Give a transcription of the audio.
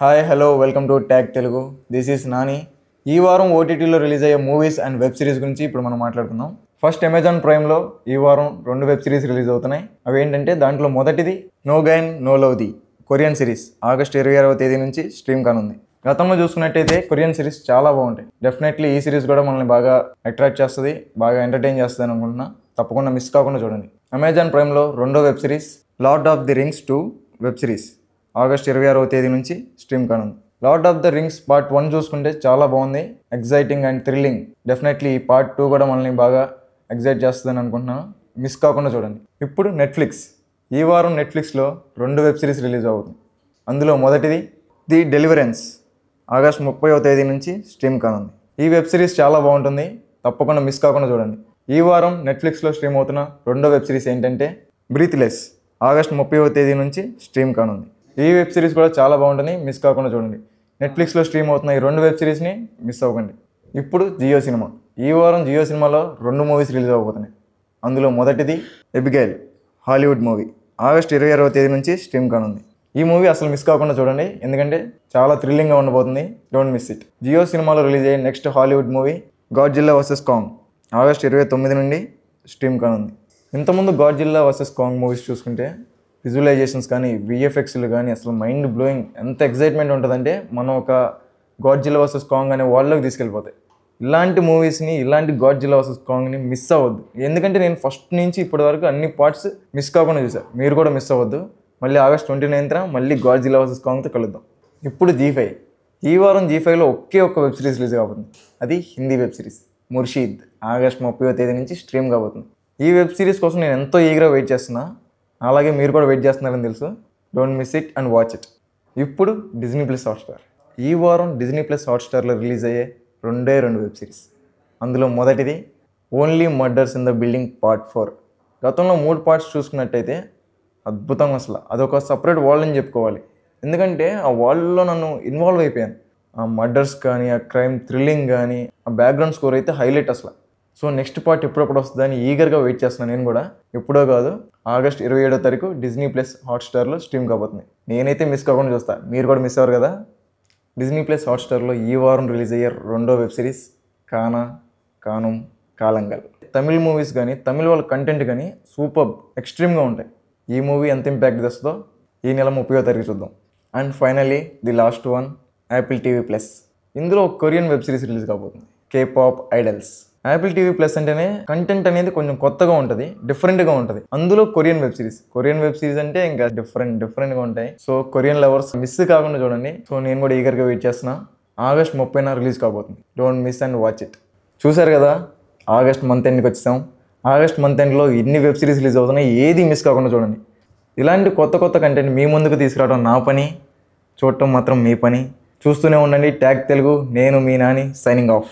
Hi hello welcome to tag Telugu. This is Nani. ఈ వారం ఓటీటీలో రిలీజ్ అయ్యే మూవీస్ అండ్ వెబ్ సిరీస్ గురించి ఇప్పుడు మనం మాట్లాడుకుందాం. ఫస్ట్ అమెజాన్ ప్రైమ్లో ఈ వారం 2 వెబ్ సిరీస్ రిలీజ్ అవుతున్నాయి. అవి ఏంటంటే దాంట్లో మొదటిది no gain no love the Korean series August 26వ తేదీ నుంచి స్ట్రీమ్ కానుంది. గతంలో చూసుకున్నట్టయితే కొరియన్ సిరీస్ చాలా బాగుంటాయి. డెఫినెట్లీ ఈ సిరీస్ కూడా మనల్ని బాగా అట్రాక్ట్ చేస్తుంది, బాగా ఎంటర్టైన్ చేస్తుంది అని అనుకుంటున్నా. తప్పకుండా మిస్ కాకుండా చూడండి. అమెజాన్ ప్రైమ్లో 2వ web series lord of the rings 2 web series August 26వ తేదీ నుంచి స్ట్రీమ్ కానుంది. Lord of the rings part 1 చూసుకుంటే చాలా బాగుంది, ఎగ్జైటింగ్ అండ్ థ్రిల్లింగ్. డెఫినెట్లీ ఈ పార్ట్ 2 కూడా మనల్ని బాగా ఎగ్జైట్ చేస్తుందని అనుకుంటున్నాను. మిస్ కాకుండా చూడండి. ఇప్పుడు నెట్ఫ్లిక్స్. ఈ వారం నెట్ఫ్లిక్స్లో 2 వెబ్ సిరీస్ రిలీజ్ అవుతుంది. అందులో మొదటిది ది డెలివరెన్స్ ఆగస్టు 30వ తేదీ నుంచి స్ట్రీమ్ కానుంది. ఈ వెబ్ సిరీస్ చాలా బాగుంటుంది, తప్పకుండా మిస్ కాకుండా చూడండి. ఈ వారం నెట్ఫ్లిక్స్లో స్ట్రీమ్ అవుతున్న 2వ వెబ్ సిరీస్ ఏంటంటే బ్రీత్లెస్ ఆగస్టు 30వ తేదీ నుంచి స్ట్రీమ్ కానుంది. ఈ వెబ్ సిరీస్ కూడా చాలా బాగుంటుంది, మిస్ కాకుండా చూడండి. నెట్ఫ్లిక్స్లో స్ట్రీమ్ అవుతున్న ఈ 2 వెబ్ సిరీస్ని మిస్ అవ్వకండి. ఇప్పుడు జియో సినిమా. ఈ వారం జియో సినిమాలో 2 మూవీస్ రిలీజ్ అవ్వబోతున్నాయి. అందులో మొదటిది ఎబిగైల్ హాలీవుడ్ మూవీ ఆగస్టు 26వ తేదీ నుంచి స్ట్రీమ్ కానుంది. ఈ మూవీ అసలు మిస్ కాకుండా చూడండి, ఎందుకంటే చాలా థ్రిల్లింగ్గా ఉండబోతుంది. Don't miss it. జియో సినిమాలో రిలీజ్ అయ్యే next Hollywood movie Godzilla versus Kong August 29 నుండి స్ట్రీమ్ కానుంది. ఇంతకుముందు గాడ్జిల్లా వర్సెస్ కాంగ్ మూవీస్ చూసుకుంటే విజువలైజేషన్స్ కానీ విఎఫ్ఎక్స్లు కానీ అసలు మైండ్ బ్లోయింగ్, ఎంత ఎక్సైట్మెంట్ ఉంటుందంటే మనం ఒక గాడ్జిల్లా వర్సెస్ కాంగ్ అనే వాళ్ళకి తీసుకెళ్ళిపోతాయి. ఇలాంటి మూవీస్ని, ఇలాంటి గాడ్జిల్లా వర్సెస్ కాంగ్ని మిస్ అవ్వద్దు. ఎందుకంటే నేను ఫస్ట్ నుంచి ఇప్పటి వరకు అన్ని పార్ట్స్ మిస్ కాకుండా చూసాను. మీరు కూడా మిస్ అవ్వద్దు. మళ్ళీ ఆగస్ట్ 29న మళ్ళీ గాడ్జిల్లా వర్సెస్ కాంగ్తో కలుద్దాం. ఇప్పుడు G5. ఈ వారం G5లో ఒకే ఒక్క వెబ్ సిరీస్ రిలీజ్ కాబోతుంది. అది Hindi web series Murshid August 30వ తేదీ నుంచి స్ట్రీమ్ కాబోతుంది. ఈ వెబ్ సిరీస్ కోసం నేను ఎంతో ఈగర్గా వెయిట్ చేస్తున్నా, అలాగే మీరు కూడా వెయిట్ చేస్తున్నారని తెలుసు. Don't miss it and watch it. ఇప్పుడు డిజ్నీ ప్లస్ హాట్స్టార్. ఈ వారం డిజ్నీ ప్లస్ హాట్స్టార్లో రిలీజ్ అయ్యే 2 వెబ్ సిరీస్. అందులో మొదటిది only murders in the building part 4. గతంలో 3 పార్ట్స్ చూసుకున్నట్టయితే అద్భుతంగా, అసలు అదొక సపరేట్ వరల్డ్ అని చెప్పుకోవాలి. ఎందుకంటే ఆ వరల్డ్లో నన్ను ఇన్వాల్వ్ అయిపోయాను. ఆ మర్డర్స్ కానీ, ఆ క్రైమ్ థ్రిల్లింగ్ కానీ, ఆ బ్యాక్గ్రౌండ్ స్కోర్ అయితే హైలైట్ అసలు. సో నెక్స్ట్ పార్ట్ ఎప్పుడప్పుడు వస్తుందని ఈగర్గా వెయిట్ చేస్తున్నాను నేను కూడా. ఎప్పుడో కాదు, ఆగస్ట్ 27వ తారీఖు డిజ్నీ ప్లస్ హాట్స్టార్లో స్ట్రీమ్ కాబోతుంది. నేనైతే మిస్ కాకుండా చూస్తాను, మీరు కూడా మిస్ అవ్వరు కదా. డిజ్నీ ప్లస్ హాట్స్టార్లో ఈ వారం రిలీజ్ అయ్యే 2వ వెబ్ సిరీస్ కానా కానుం కాలంగల్. తమిళ్ మూవీస్ కానీ, తమిళ్ వాళ్ళ కంటెంట్ కానీ సూపర్ ఎక్స్ట్రీమ్గా ఉంటాయి. ఈ మూవీ ఎంత ఇంపాక్ట్ తెస్తుందో ఈ నెల 30వ తారీఖు చూద్దాం. And finally the last one Apple TV plus. ఇందులో ఒక కొరియన్ వెబ్ సిరీస్ రిలీజ్ కాబోతుంది, K-pop idols. Apple TV plus అంటేనే కంటెంట్ అనేది కొంచెం కొత్తగా ఉంటుంది, డిఫరెంట్గా ఉంటుంది. అందులో కొరియన్ వెబ్ సిరీస్ అంటే ఇంకా డిఫరెంట్గా ఉంటాయి. సో కొరియన్ లవర్స్ మిస్ కాకుండా చూడండి. సో నేను కూడా ఈగర్గా వెయిట్ చేస్తున్నా. ఆగస్ట్ 30న రిలీజ్ కాబోతుంది. Don't miss and watch it. చూసారు కదా, ఆగస్ట్ మంత్ ఎండ్కి వచ్చేసాం. ఆగస్ట్ మంత్ ఎండ్లో ఎన్ని వెబ్ సిరీస్ రిలీజ్ అవుతున్నాయి, ఏది మిస్ కాకుండా చూడండి. ఇలాంటి కొత్త కంటెంట్ మీ ముందుకు తీసుకురావడం నా పని, చూడటం మాత్రం మీ పని. చూస్తూనే ఉండండి ట్యాగ్ తెలుగు. నేను మీ నాని, సైనింగ్ ఆఫ్.